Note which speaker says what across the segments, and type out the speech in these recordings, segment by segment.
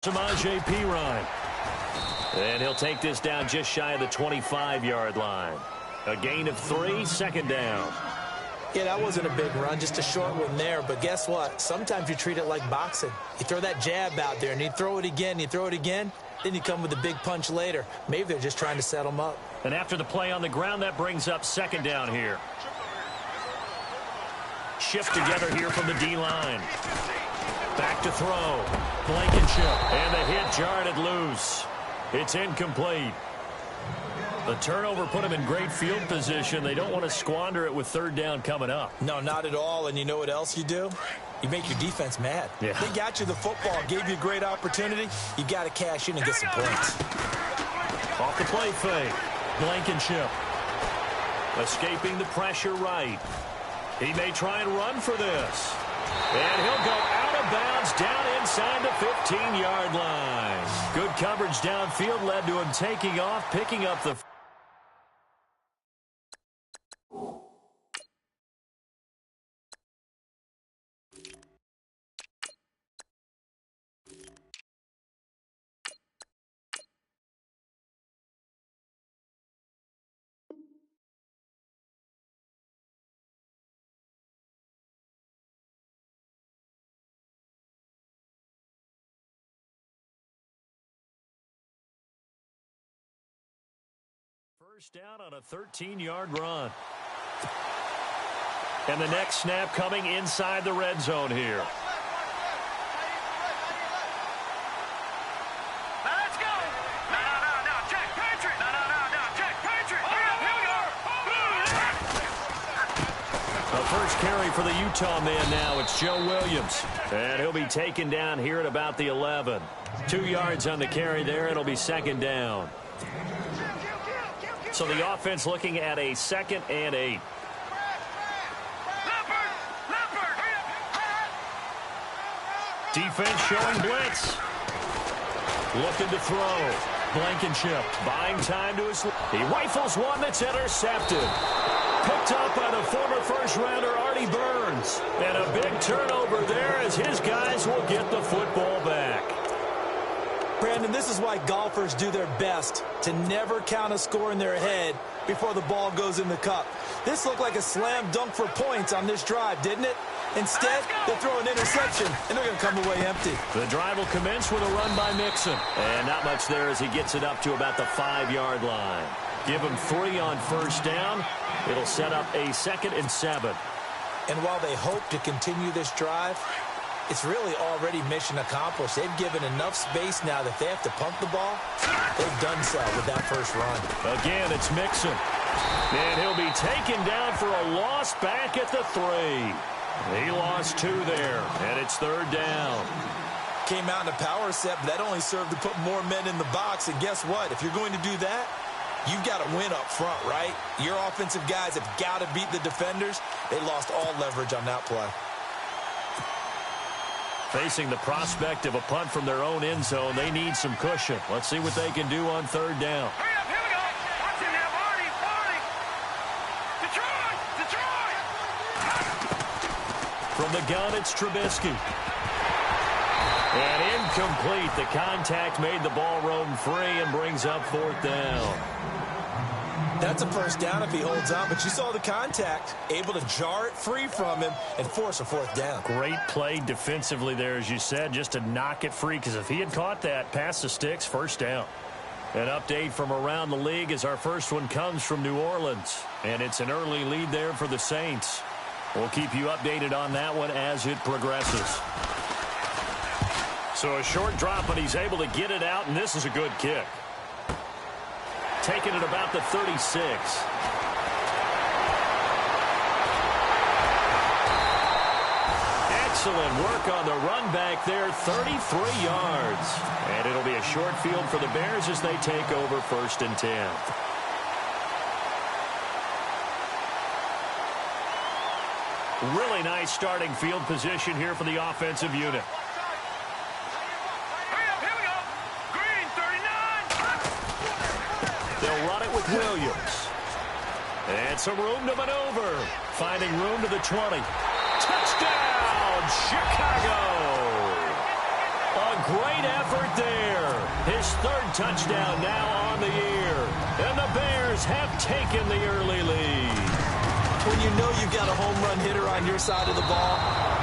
Speaker 1: Samaje Perine. And he'll take this down just shy of the 25-yard line. A gain of 3, second down.
Speaker 2: Yeah, that wasn't a big run, just a short one there. But guess what? Sometimes you treat it like boxing. You throw that jab out there, and you throw it again, then you come with a big punch later. Maybe they're just trying to set them up.
Speaker 1: And after the play on the ground, that brings up second down here. Shift together here from the D-line. Back to throw. Blankenship. And the hit jarred it loose. It's incomplete. The turnover put him in great field position. They don't want to squander it with third down coming up.
Speaker 2: No, not at all. And you know what else you do? You make your defense mad.
Speaker 1: Yeah.
Speaker 2: They got you the football, gave you a great opportunity. You got to cash in and get some points.
Speaker 1: Off the play fake. Blankenship. Escaping the pressure right. He may try and run for this. And he'll go out of bounds down inside the 15-yard line. Good coverage downfield led to him taking off, picking up the... First down on a 13-yard run. And the next snap coming inside the red zone here.
Speaker 3: Let's go! No, check, Patriot! No, check, Patriot! Here we go!
Speaker 1: A first carry for the Utah man now. It's Joe Williams. And he'll be taken down here at about the 11. 2 yards on the carry there. It'll be second down. So the offense looking at a 2nd and 8. Defense showing blitz. Looking to throw. Blankenship buying time to his... He rifles one that's intercepted. Picked up by the former first-rounder Artie Burns. And a big turnover there as his guys will get the football back.
Speaker 2: Brandon, this is why golfers do their best to never count a score in their head before the ball goes in the cup. This looked like a slam dunk for points on this drive, didn't it? Instead, they throw an interception, and they're going to come away empty.
Speaker 1: The drive will commence with a run by Mixon. And not much there as he gets it up to about the 5-yard line. Give him 3 on first down. It'll set up a 2nd and 7.
Speaker 2: And while they hope to continue this drive, it's really already mission accomplished. They've given enough space now that they have to pump the ball. They've done so with that first run.
Speaker 1: Again, it's Mixon. And he'll be taken down for a loss back at the 3. He lost 2 there, and it's third down.
Speaker 2: Came out in a power set, but that only served to put more men in the box. And guess what? If you're going to do that, you've got to win up front, right? Your offensive guys have got to beat the defenders. They lost all leverage on that play.
Speaker 1: Facing the prospect of a punt from their own end zone, they need some cushion. Let's see what they can do on third down.
Speaker 3: Hurry up, here we go! Watch him now, Marty! Detroit!
Speaker 1: From the gun, it's Trubisky. And incomplete. The contact made the ball roam free and brings up fourth down.
Speaker 2: That's a first down if he holds on, but you saw the contact, able to jar it free from him and force a fourth down.
Speaker 1: Great play defensively there, as you said, just to knock it free, because if he had caught that, past the sticks, first down. An update from around the league as our first one comes from New Orleans, and it's an early lead there for the Saints. We'll keep you updated on that one as it progresses. So a short drop, but he's able to get it out, and this is a good kick. Taking it about the 36. Excellent work on the run back there, 33 yards. And it'll be a short field for the Bears as they take over 1st and 10. Really nice starting field position here for the offensive unit. They'll run it with Williams. And some room to maneuver. Finding room to the 20. Touchdown, Chicago! A great effort there. His third touchdown now on the year. And the Bears have taken the early lead.
Speaker 2: When you know you've got a home run hitter on your side of the ball,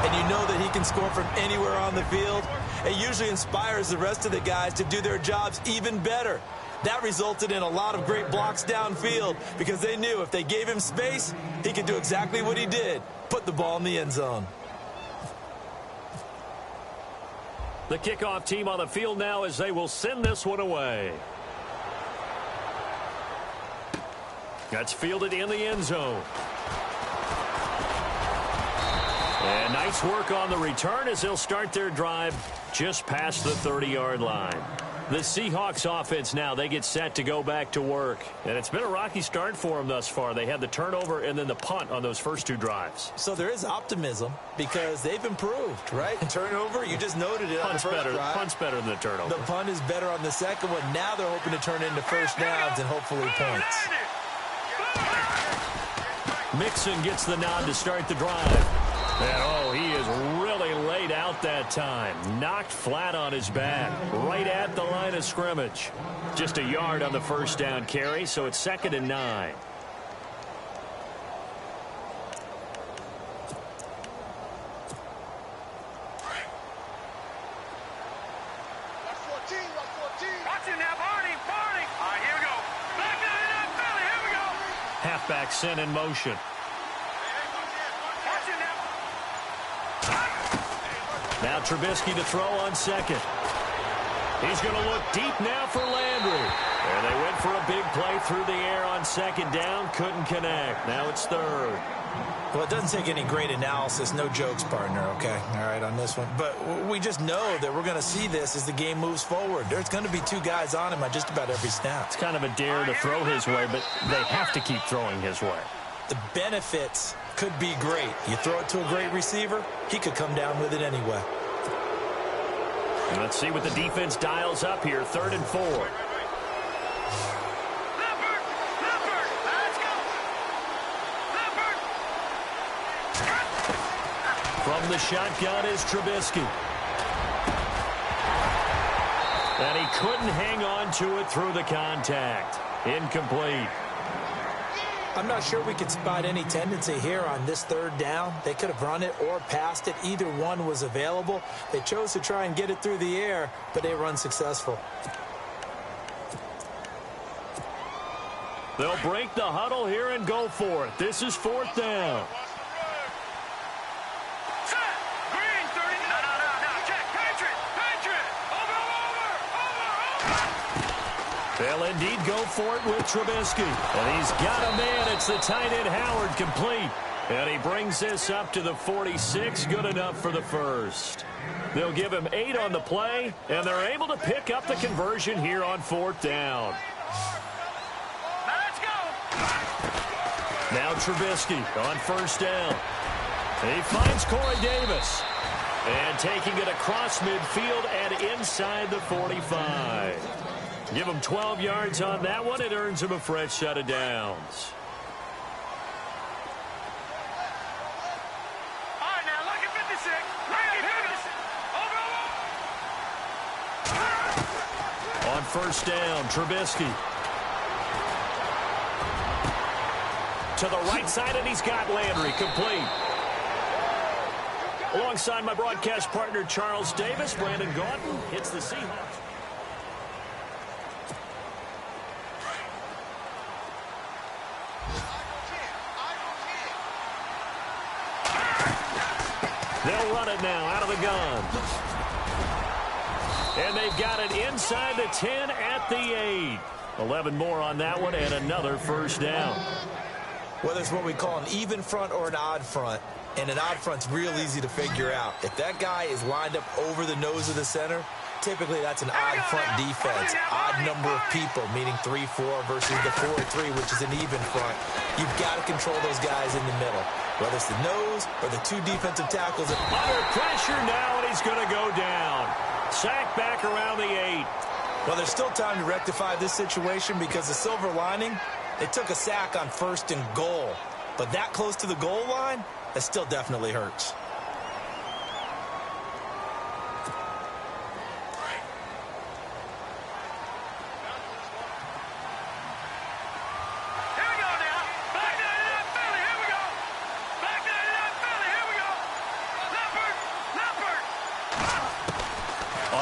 Speaker 2: and you know that he can score from anywhere on the field, it usually inspires the rest of the guys to do their jobs even better. That resulted in a lot of great blocks downfield because they knew if they gave him space, he could do exactly what he did, put the ball in the end zone.
Speaker 1: The kickoff team on the field now as they will send this one away. That's fielded in the end zone. And nice work on the return as they'll start their drive just past the 30-yard line. The Seahawks offense now, they get set to go back to work. And it's been a rocky start for them thus far. They had the turnover and then the punt on those first two drives.
Speaker 2: So there is optimism because they've improved, right? Turnover, you just noted it on the first drive.
Speaker 1: Punt's better than the turnover.
Speaker 2: The punt is better on the second one. Now they're hoping to turn into first downs and hopefully points.
Speaker 1: Mixon gets the nod to start the drive. And, oh, he is really laid out that time. Knocked flat on his back, right at the line of scrimmage. Just a yard on the first down carry, so it's 2nd and 9.
Speaker 3: Watch it now, Barney. All right, here we go. Back in that belly, here we go.
Speaker 1: Halfback sent in motion.
Speaker 3: Watch it now.
Speaker 1: Now Trubisky to throw on second. He's going to look deep now for Landry. And they went for a big play through the air on second down. Couldn't connect. Now it's third.
Speaker 2: Well, it doesn't take any great analysis. No jokes, partner, okay? All right, on this one. But we just know that we're going to see this as the game moves forward. There's going to be two guys on him on just about every snap.
Speaker 1: It's kind of a dare to throw his way, but they have to keep throwing his way.
Speaker 2: The benefits could be great. You throw it to a great receiver, he could come down with it anyway.
Speaker 1: And let's see what the defense dials up here. 3rd and 4. From the shotgun is Trubisky. And he couldn't hang on to it through the contact. Incomplete.
Speaker 2: I'm not sure we could spot any tendency here on this 3rd down. They could have run it or passed it. Either one was available. They chose to try and get it through the air, but they were unsuccessful.
Speaker 1: They'll break the huddle here and go for it. This is 4th down. They'll indeed go for it with Trubisky. And he's got a man. It's the tight end Howard, complete. And he brings this up to the 46. Good enough for the first. They'll give him 8 on the play, and they're able to pick up the conversion here on 4th down.
Speaker 3: Let's go.
Speaker 1: Now Trubisky on 1st down. He finds Corey Davis. And taking it across midfield and inside the 45. Give him 12 yards on that one. It earns him a fresh set of downs.
Speaker 3: All right, now look at 56. Look at 56. Over.
Speaker 1: On 1st down, Trubisky. To the right side, and he's got Landry, complete. Alongside my broadcast partner, Charles Davis, Brandon Gaudin hits the Seahawks. They'll run it now out of the gun. And they've got it inside the 10 at the 8. 11 more on that one and another 1st down.
Speaker 2: Whether it's what we call an even front or an odd front, and an odd front's real easy to figure out. If that guy is lined up over the nose of the center, typically that's an odd front defense. Odd number of people, meaning 3-4 versus the 4-3, which is an even front. You've got to control those guys in the middle. Whether it's the nose or the 2 defensive tackles.
Speaker 1: Under pressure now, and he's going to go down. Sack back around the 8.
Speaker 2: Well, there's still time to rectify this situation because the silver lining, they took a sack on 1st and goal. But that close to the goal line, that still definitely hurts.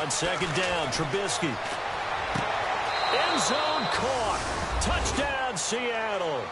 Speaker 1: On second down, Trubisky. End zone caught. Touchdown, Seattle.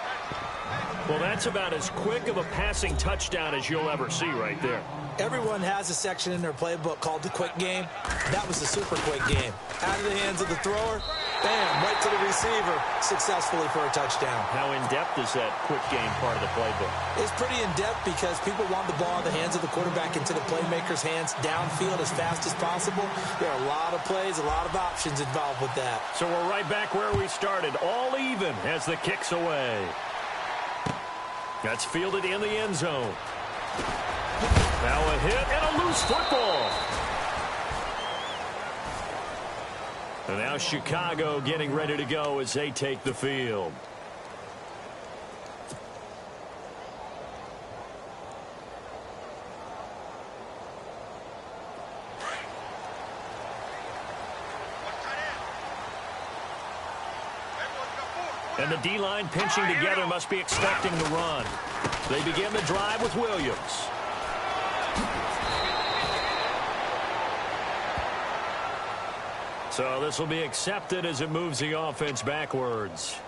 Speaker 1: Well, that's about as quick of a passing touchdown as you'll ever see right there.
Speaker 2: Everyone has a section in their playbook called the quick game. That was the super quick game. Out of the hands of the thrower, bam, right to the receiver, successfully for a touchdown.
Speaker 1: How in-depth is that quick game part of the playbook?
Speaker 2: It's pretty in-depth because people want the ball in the hands of the quarterback into the playmaker's hands downfield as fast as possible. There are a lot of plays, a lot of options involved with that.
Speaker 1: So we're right back where we started, all even as the kick's away. That's fielded in the end zone. Now a hit and a loose football. And now Chicago getting ready to go as they take the field. And the D-line pinching together must be expecting the run. They begin the drive with Williams. So this will be accepted as it moves the offense backwards.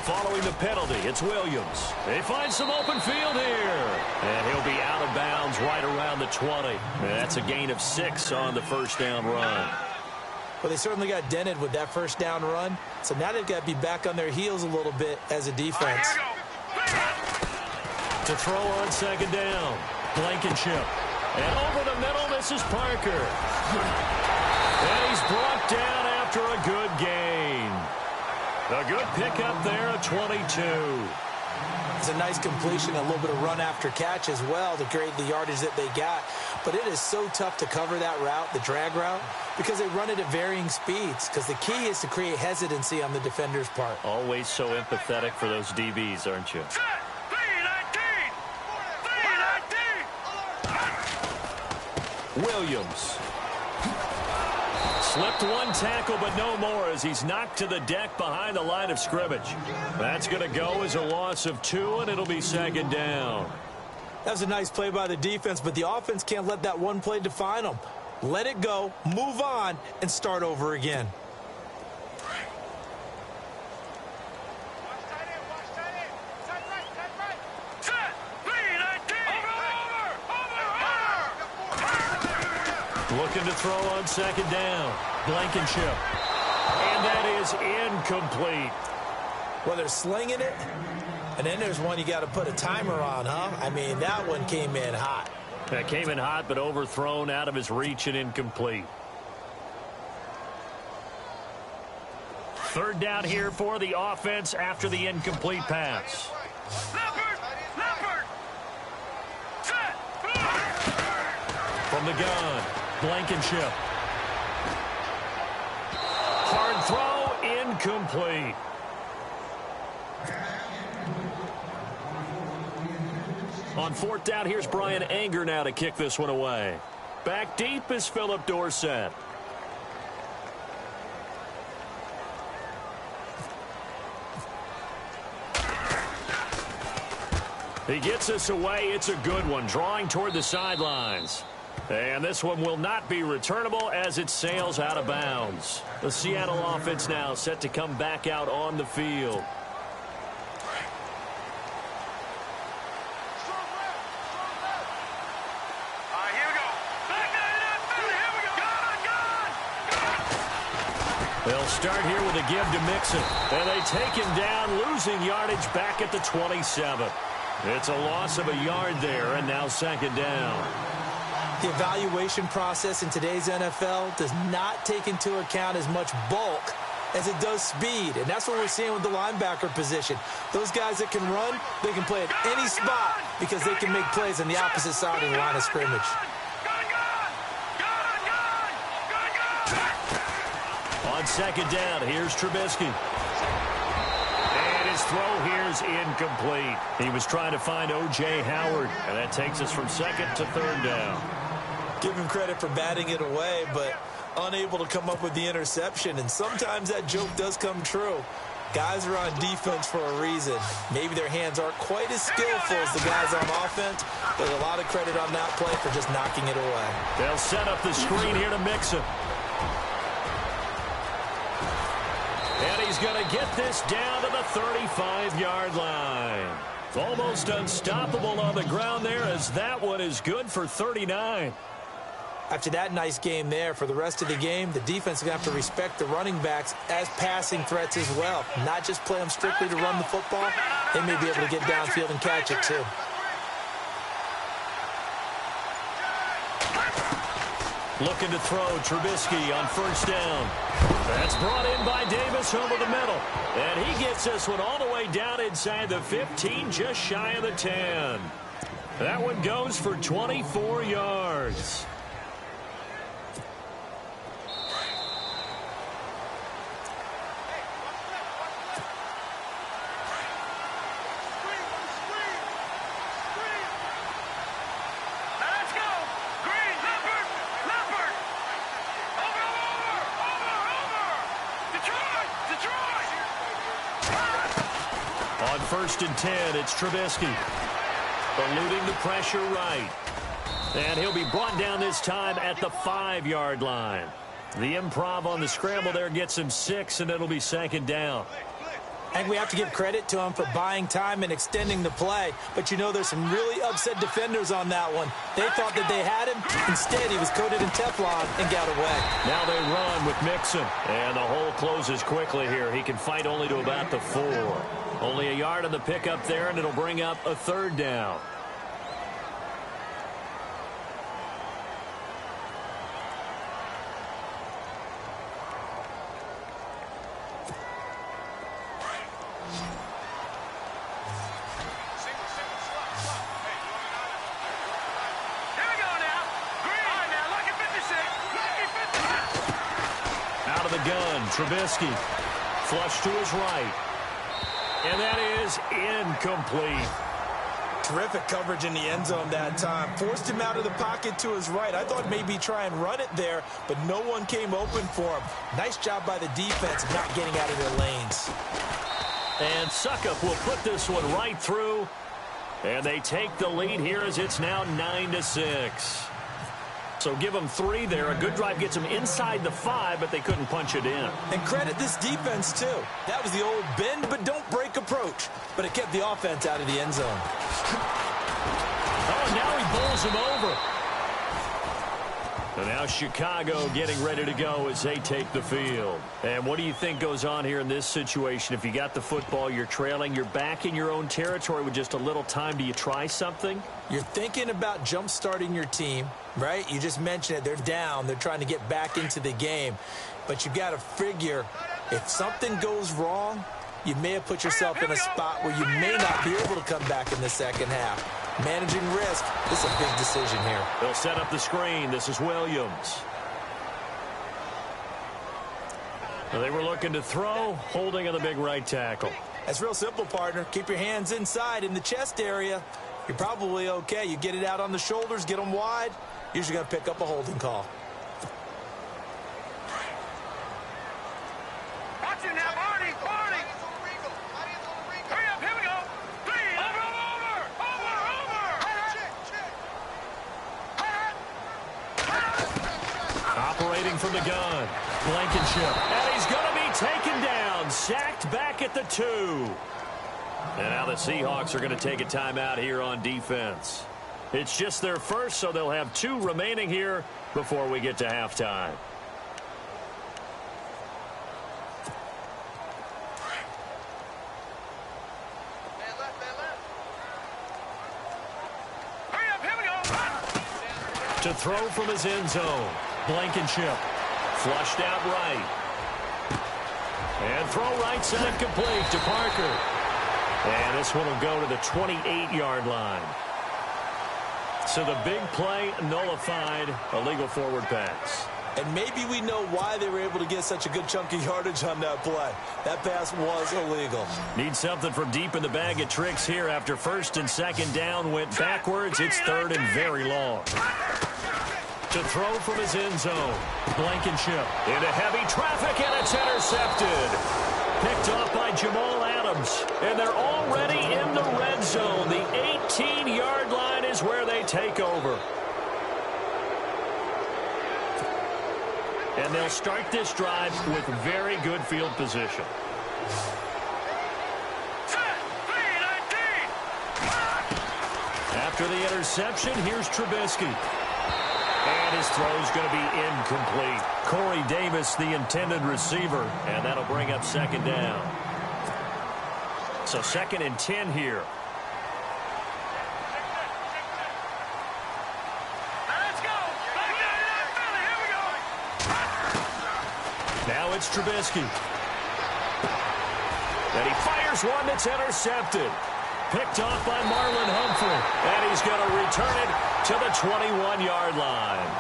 Speaker 1: Following the penalty, it's Williams. They find some open field here. And he'll be out of bounds right around the 20. And that's a gain of 6 on the first down run.
Speaker 2: Well, they certainly got dented with that first down run. So now they've got to be back on their heels a little bit as a defense.
Speaker 1: To throw on second down, Blankenship. And over the middle, this is Parker. And he's brought down after a good gain. A good pickup there at 22.
Speaker 2: It's a nice completion, a little bit of run after catch as well to create the yardage that they got. But it is so tough to cover that route, the drag route, because they run it at varying speeds. Because the key is to create hesitancy on the defender's part.
Speaker 1: Always so empathetic for those DBs, aren't you? Williams. Slipped one tackle, but no more as he's knocked to the deck behind the line of scrimmage. That's going to go as a loss of 2, and it'll be second down.
Speaker 2: That was a nice play by the defense, but the offense can't let that one play define them. Let it go, move on, and start over again.
Speaker 1: Looking to throw on second down. Blankenship. And that is incomplete.
Speaker 2: Well, they're slinging it. And then there's one you got to put a timer on, huh? I mean, that one came in hot.
Speaker 1: That came in hot, but overthrown, out of his reach, and incomplete. Third down here for the offense after the incomplete pass. From the gun, Blankenship. Hard throw, incomplete. On fourth down, here's Brian Anger now to kick this one away. Back deep is Philip Dorsett. He gets us away. It's a good one, drawing toward the sidelines. And this one will not be returnable as it sails out of bounds. The Seattle offense now set to come back out on the field. They'll start here with a give to Mixon. And they take him down, losing yardage back at the 27. It's a loss of a yard there, and now second down.
Speaker 2: The evaluation process in today's NFL does not take into account as much bulk as it does speed. And that's what we're seeing with the linebacker position. Those guys that can run, they can play at any spot because they can make plays on the opposite side of the line of scrimmage.
Speaker 1: On second down, here's Trubisky. And his throw here's incomplete. He was trying to find O.J. Howard, and that takes us from second to third down.
Speaker 2: Give him credit for batting it away, but unable to come up with the interception, and sometimes that joke does come true. Guys are on defense for a reason. Maybe their hands aren't quite as skillful as the guys on offense, but a lot of credit on that play for just knocking it away.
Speaker 1: They'll set up the screen here to mix him. And he's going to get this down to the 35-yard line. Almost unstoppable on the ground there, as that one is good for 39.
Speaker 2: After that nice game there, for the rest of the game, the defense is going to have to respect the running backs as passing threats as well. Not just play them strictly to run the football. They may be able to get downfield and catch it too.
Speaker 1: Looking to throw, Trubisky on first down. That's brought in by Davis over the middle. And he gets this one all the way down inside the 15, just shy of the 10. That one goes for 24 yards. First and 10, it's Trubisky. Eluding the pressure right. And he'll be brought down this time at the 5-yard line. The improv on the scramble there gets him 6, and it'll be second down.
Speaker 2: I think we have to give credit to him for buying time and extending the play. But, you know, there's some really upset defenders on that one. They thought that they had him. Instead, he was coated in Teflon and got away.
Speaker 1: Now they run with Mixon. And the hole closes quickly here. He can fight only to about the 4. Only a yard on the pickup there, and it'll bring up a third down. Out of the gun, Trubisky. Flush to his right. And that is incomplete.
Speaker 2: Terrific coverage in the end zone that time. Forced him out of the pocket to his right. I thought maybe try and run it there, but no one came open for him. Nice job by the defense not getting out of their lanes.
Speaker 1: And Suckup will put this one right through. And they take the lead here as it's now 9-6. So give them 3 there. A good drive gets them inside the 5, but they couldn't punch it in.
Speaker 2: And credit this defense, too. That was the old bend but don't break approach. But it kept the offense out of the end zone.
Speaker 1: Oh, now he bowls him over. And now Chicago getting ready to go as they take the field. And what do you think goes on here in this situation? If you got the football, you're trailing, you're back in your own territory with just a little time. Do you try something?
Speaker 2: You're thinking about jump-starting your team, right? You just mentioned it. They're down. They're trying to get back into the game. But you got to figure if something goes wrong, you may have put yourself in a spot where you may not be able to come back in the second half. Managing risk, this is a big decision here.
Speaker 1: They'll set up the screen. This is Williams. Well, they were looking to throw, holding on the big right tackle.
Speaker 2: That's real simple, partner. Keep your hands inside in the chest area. You're probably okay. You get it out on the shoulders, get them wide. Usually going to pick up a holding call.
Speaker 3: Watch it now, Barney, Barney. Hurry up, here we go. 3, over.
Speaker 1: Operating from the gun. Blankenship. And he's going to be taken down. Sacked back at the 2. And now the Seahawks are going to take a timeout here on defense. It's just their first, so they'll have 2 remaining here before we get to halftime.
Speaker 3: Hurry up, here we go.
Speaker 1: To throw from his end zone. Blankenship. Flushed out right. And throw right side complete to Parker. And this one will go to the 28-yard line. So the big play nullified, a legal forward pass.
Speaker 2: And maybe we know why they were able to get such a good chunk of yardage on that play. That pass was illegal.
Speaker 1: Need something from deep in the bag of tricks here after first and second down went backwards. It's third and very long. To throw from his end zone. Blankenship into heavy traffic, and it's intercepted. Picked off by Jamal Adams. And they're already in the red zone. The 18-yard line is where they take over. And they'll start this drive with very good field position. After the interception, here's Trubisky. And his throw's going to be incomplete. Corey Davis, the intended receiver, and that'll bring up second down. So 2nd and 10 here.
Speaker 3: Let's go. Here we go.
Speaker 1: Now it's Trubisky. And he fires one that's intercepted. Picked off by Marlon Humphrey. And he's going to return it to the 21-yard line.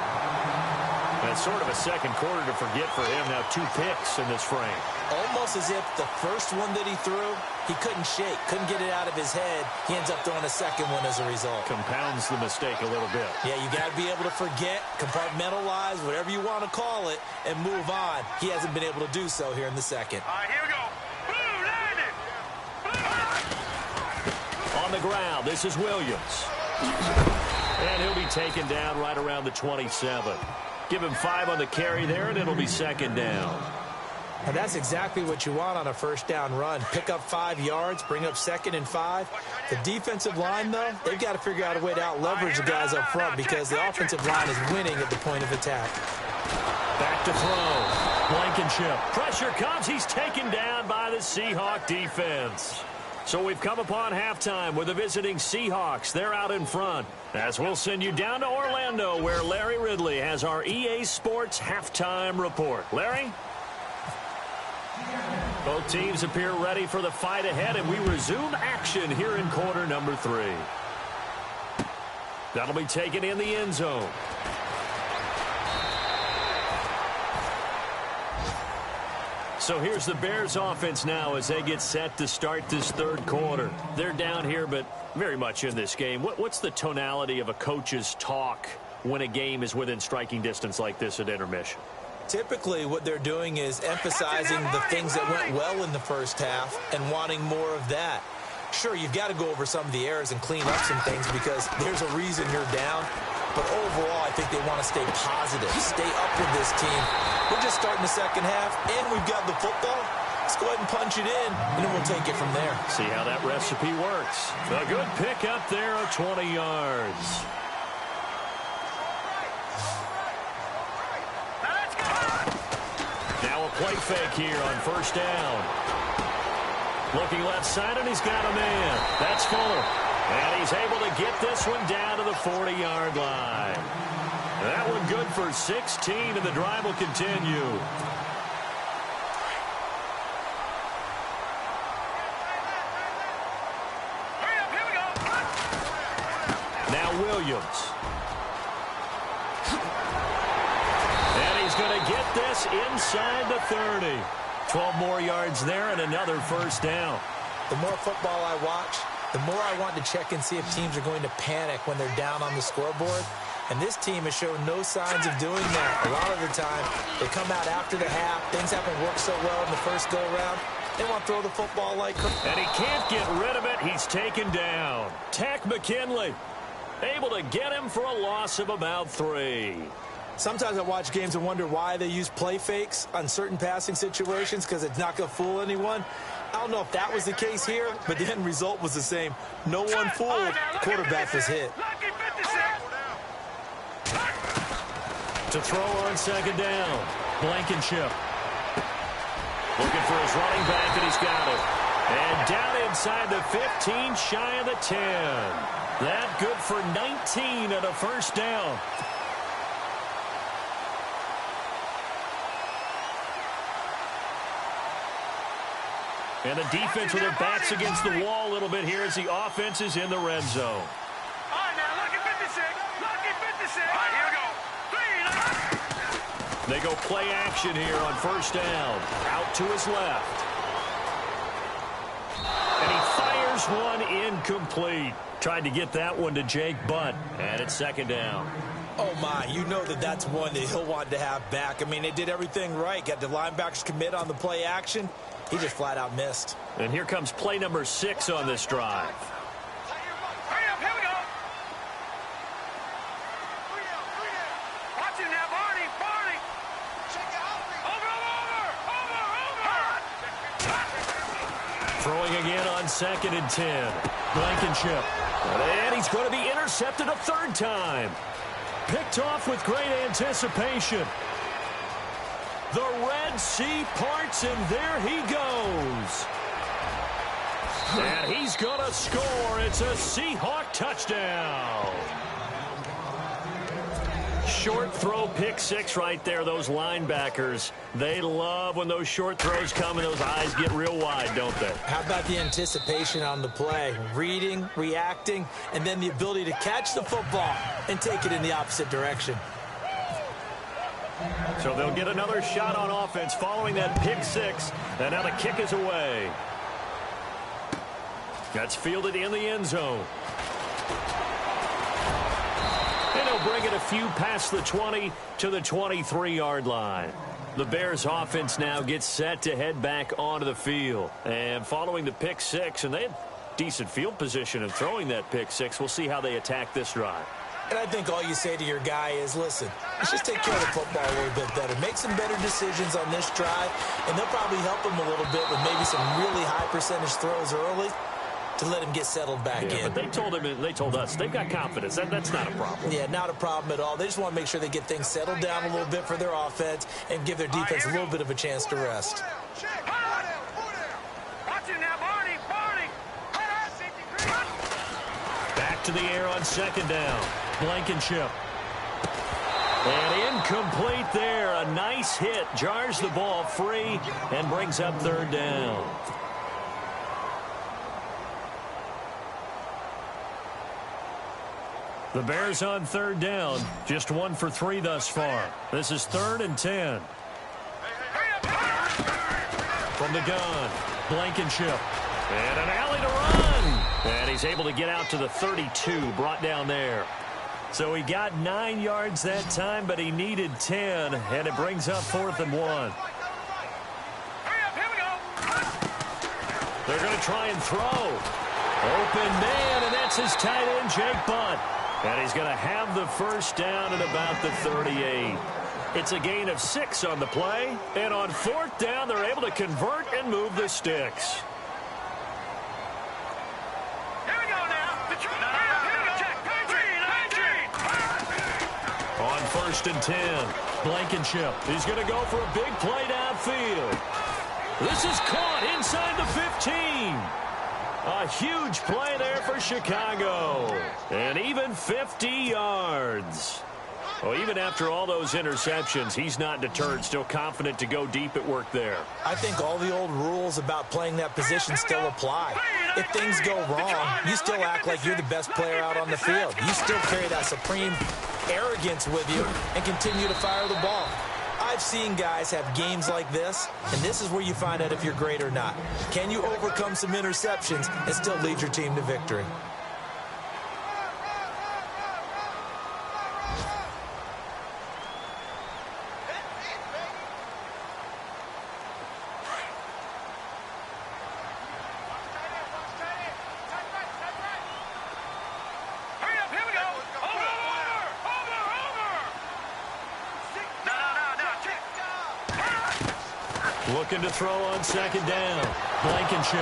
Speaker 1: That's sort of a second quarter to forget for him. Now 2 picks in this frame.
Speaker 2: Almost as if the first one that he threw, he couldn't shake, couldn't get it out of his head. He ends up throwing a second one as a result.
Speaker 1: Compounds the mistake a little bit.
Speaker 2: Yeah, you got to be able to forget, compartmentalize, whatever you want to call it, and move on. He hasn't been able to do so here in the second.
Speaker 3: All right, here we go. Blue, landed.
Speaker 1: On the ground, this is Williams. And he'll be taken down right around the 27. Give him 5 on the carry there, and it'll be second down.
Speaker 2: And that's exactly what you want on a first down run. Pick up 5 yards, bring up 2nd and 5. The defensive line, though, they've got to figure out a way to out-leverage the guys up front because the offensive line is winning at the point of attack.
Speaker 1: Back to throw. Blankenship. Pressure comes. He's taken down by the Seahawk defense. So we've come upon halftime with the visiting Seahawks. They're out in front. As we'll send you down to Orlando, where Larry Ridley has our EA Sports halftime report. Larry? Both teams appear ready for the fight ahead, and we resume action here in quarter number 3. That'll be taken in the end zone. So here's the Bears offense now as they get set to start this third quarter. They're down here, but very much in this game. What's the tonality of a coach's talk when a game is within striking distance like this at intermission?
Speaker 2: Typically, what they're doing is emphasizing the things that went well in the first half and wanting more of that. Sure, you've got to go over some of the errors and clean up some things because there's a reason you're down. But overall, I think they want to stay positive, stay up with this team. We're just starting the second half, and we've got the football. Let's go ahead and punch it in, and then we'll take it from there.
Speaker 1: See how that recipe works. A good pick up there of 20 yards. Now a play fake here on first down. Looking left side, and he's got a man. That's Fuller. And he's able to get this one down to the 40-yard line. That one good for 16, and the drive will continue.
Speaker 3: Hurry up, here we go.
Speaker 1: Now Williams. And he's going to get this inside the 30. 12 more yards there and another first down.
Speaker 2: The more football I watch, the more I want to check and see if teams are going to panic when they're down on the scoreboard. And this team has shown no signs of doing that. A lot of the time, they come out after the half. Things haven't worked so well in the first go-around. They want to throw the football like...
Speaker 1: And he can't get rid of it. He's taken down. Tack McKinley able to get him for a loss of about 3.
Speaker 2: Sometimes I watch games and wonder why they use play fakes on certain passing situations because it's not going to fool anyone. I don't know if that was the case here, but the end result was the same. No one fooled. The quarterback was hit.
Speaker 1: To throw on second down. Blankenship. Looking for his running back, and he's got it. And down inside the 15, shy of the 10. That good for 19 and a first down. And the defense with their backs against the wall a little bit here as the offense is in the red zone.
Speaker 3: All right, now, lucky 56. Lucky 56. All right, here we go.
Speaker 1: They go play action here on first down. Out to his left. And he fires one incomplete. Tried to get that one to Jake Butt. And it's second down.
Speaker 2: Oh, my, you know that's one that he'll want to have back. I mean, they did everything right. Got the linebackers commit on the play action. He just flat out missed.
Speaker 1: And here comes play number 6 on this drive.
Speaker 3: Hurry up, here we go. Watch him now, Barney. Over.
Speaker 1: Throwing again on 2nd and 10. Blankenship. And he's going to be intercepted a 3rd time. Picked off with great anticipation. The Red Sea parts, and there he goes. And he's going to score. It's a Seahawk touchdown. Short throw pick 6 right there. Those linebackers, they love when those short throws come and those eyes get real wide, don't they?
Speaker 2: How about the anticipation on the play? Reading, reacting, and then the ability to catch the football and take it in the opposite direction.
Speaker 1: So they'll get another shot on offense following that pick 6. And now the kick is away. That's fielded in the end zone. And he'll bring it a few past the 20 to the 23-yard line. The Bears offense now gets set to head back onto the field. And following the pick 6, and they had decent field position in throwing that pick 6. We'll see how they attack this drive.
Speaker 2: And I think all you say to your guy is, listen, let's just take care of the football a little bit better. Make some better decisions on this drive, and they'll probably help him a little bit with maybe some really high percentage throws early to let him get settled back in.
Speaker 1: But they told us they've got confidence. That's not a problem.
Speaker 2: Yeah, not a problem at all. They just want to make sure they get things settled down a little bit for their offense and give their defense a little bit of a chance to rest.
Speaker 3: Watch him now, Barney.
Speaker 1: Back to the air on 2nd down. Blankenship. And incomplete there. A nice hit. Jars the ball free and brings up 3rd down. The Bears on 3rd down. Just 1 for 3 thus far. This is 3rd and 10. From the gun, Blankenship. And an alley to run. And he's able to get out to the 32, brought down there. So he got 9 yards that time, but he needed 10, and it brings up 4th and 1. They're going to try and throw. Open man, and that's his tight end, Jake Butt. And he's going to have the first down at about the 38. It's a gain of 6 on the play, and on 4th down, they're able to convert and move the sticks. On 1st and 10, Blankenship. He's going to go for a big play downfield. This is caught inside the 15. A huge play there for Chicago. And even 50 yards. Well, even after all those interceptions, he's not deterred, still confident to go deep at work there.
Speaker 2: I think all the old rules about playing that position still apply. If things go wrong, you still act like you're the best player out on the field. You still carry that supreme arrogance with you and continue to fire the ball. I've seen guys have games like this, and this is where you find out if you're great or not. Can you overcome some interceptions and still lead your team to victory?
Speaker 1: Looking to throw on 2nd down. Blankenship.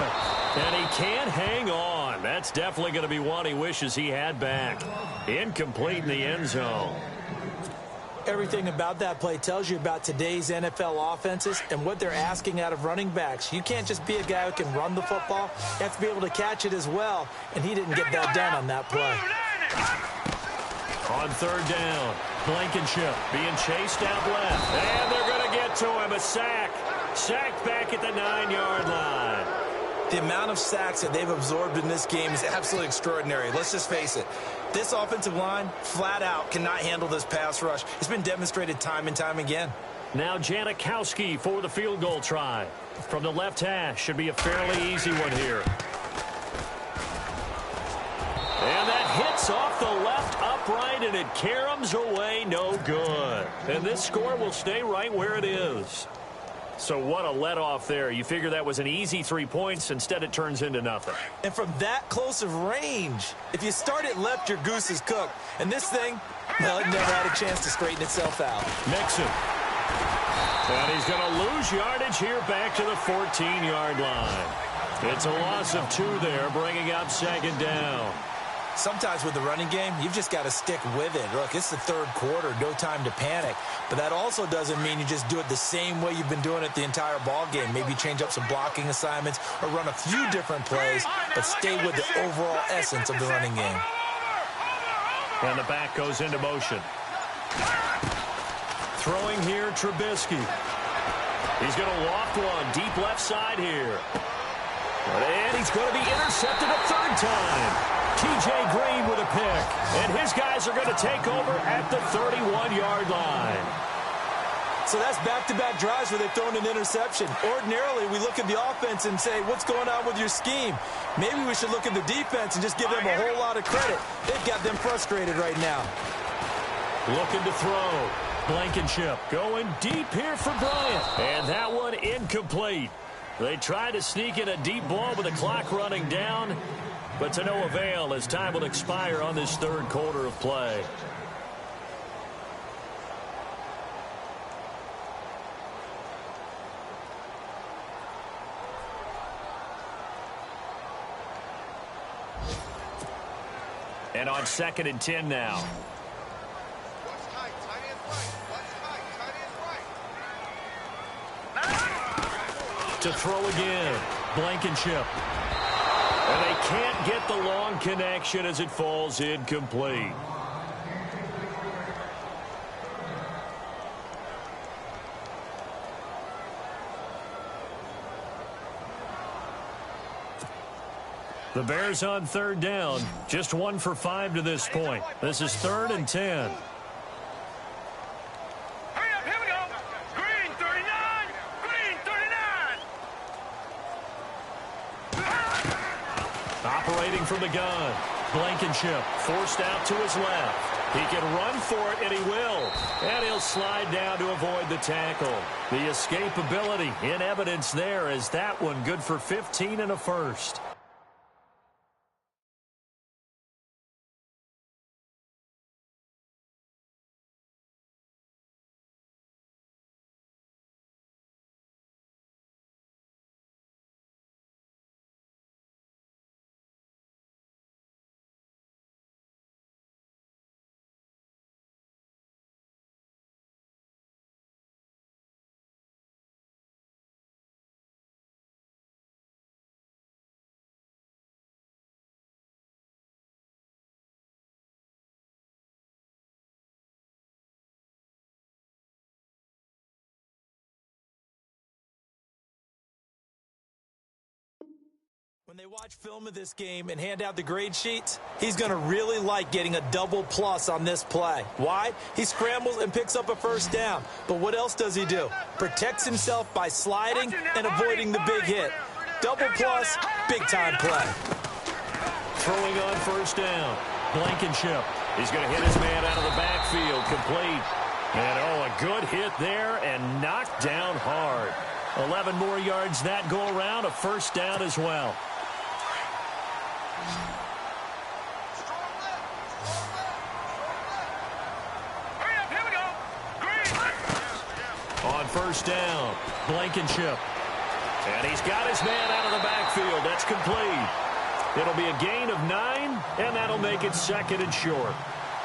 Speaker 1: And he can't hang on. That's definitely going to be one he wishes he had back. Incomplete in the end zone.
Speaker 2: Everything about that play tells you about today's NFL offenses and what they're asking out of running backs. You can't just be a guy who can run the football. You have to be able to catch it as well, and he didn't get that done on that play.
Speaker 1: On 3rd down, Blankenship being chased out left. And they're going to get to him. A sack. Sacked back at the 9-yard line.
Speaker 2: The amount of sacks that they've absorbed in this game is absolutely extraordinary. Let's just face it. This offensive line, flat out, cannot handle this pass rush. It's been demonstrated time and time again.
Speaker 1: Now Janikowski for the field goal try. From the left hash, should be a fairly easy one here. And that hits It's off the left upright, and it caroms away, no good. And this score will stay right where it is. So what a let-off there. You figure that was an easy 3 points. Instead, it turns into nothing.
Speaker 2: And from that close of range, if you start it left, your goose is cooked. And this thing, well, it never had a chance to straighten itself out.
Speaker 1: Mixon. And he's going to lose yardage here back to the 14-yard line. It's a loss of 2 there, bringing up second down.
Speaker 2: Sometimes with the running game, you've just got to stick with it. Look, it's the third quarter, no time to panic. But that also doesn't mean you just do it the same way you've been doing it the entire ball game. Maybe change up some blocking assignments or run a few different plays, but stay with the overall essence of the running game.
Speaker 1: And the back goes into motion. Throwing here, Trubisky. He's going to loft one deep left side here. And he's going to be intercepted a third time. T.J. Green with a pick. And his guys are going to take over at the 31-yard line.
Speaker 2: So that's back-to-back drives where they've thrown an interception. Ordinarily, we look at the offense and say, what's going on with your scheme? Maybe we should look at the defense and just give them a whole lot of credit. They've got them frustrated right now.
Speaker 1: Looking to throw. Blankenship going deep here for Bryant. And that one incomplete. They tried to sneak in a deep ball with the clock running down, but to no avail as time will expire on this third quarter of play. And on 2nd and 10 now. To throw again. Blankenship. And they can't get the long connection as it falls incomplete. The Bears on third down. Just 1 for 5 to this point. This is 3rd and 10. Operating from the gun. Blankenship forced out to his left. He can run for it, and he will. And he'll slide down to avoid the tackle. The escapability in evidence there as that one good for 15 and a first.
Speaker 2: When they watch film of this game and hand out the grade sheets, he's going to really like getting a double plus on this play. Why? He scrambles and picks up a first down. But what else does he do? Protects himself by sliding and avoiding the big hit. Double plus, big-time play.
Speaker 1: Throwing on first down. Blankenship. He's going to hit his man out of the backfield. Complete. And, oh, a good hit there and knocked down hard. 11 more yards that go around. A first down as well. On first down, Blankenship. And he's got his man out of the backfield. That's complete. It'll be a gain of 9, and that'll make it 2nd and short.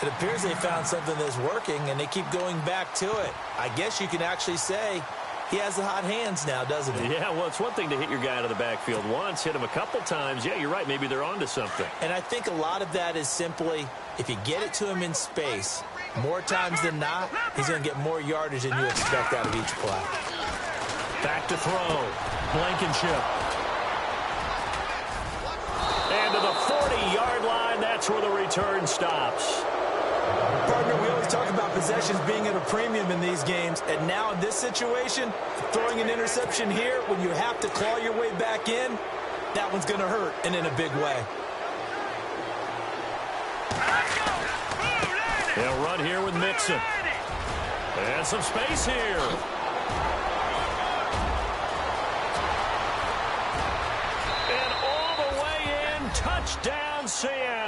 Speaker 2: It appears they found something that's working, and they keep going back to it. I guess you can actually say he has the hot hands now, doesn't he?
Speaker 1: Yeah, well, it's one thing to hit your guy out of the backfield once, hit him a couple times. Yeah, you're right. Maybe they're onto something.
Speaker 2: And I think a lot of that is simply if you get it to him in space, more times than not, he's going to get more yardage than you expect out of each play.
Speaker 1: Back to throw. Blankenship. And to the 40-yard line, that's where the return stops.
Speaker 2: Partner, we always talk about possessions being at a premium in these games, and now in this situation, throwing an interception here when you have to claw your way back in, that one's going to hurt, and in a big way.
Speaker 3: Let's go. Ooh, landed.
Speaker 1: They'll run here with Mixon. And some space here. And all the way in, touchdown Seattle.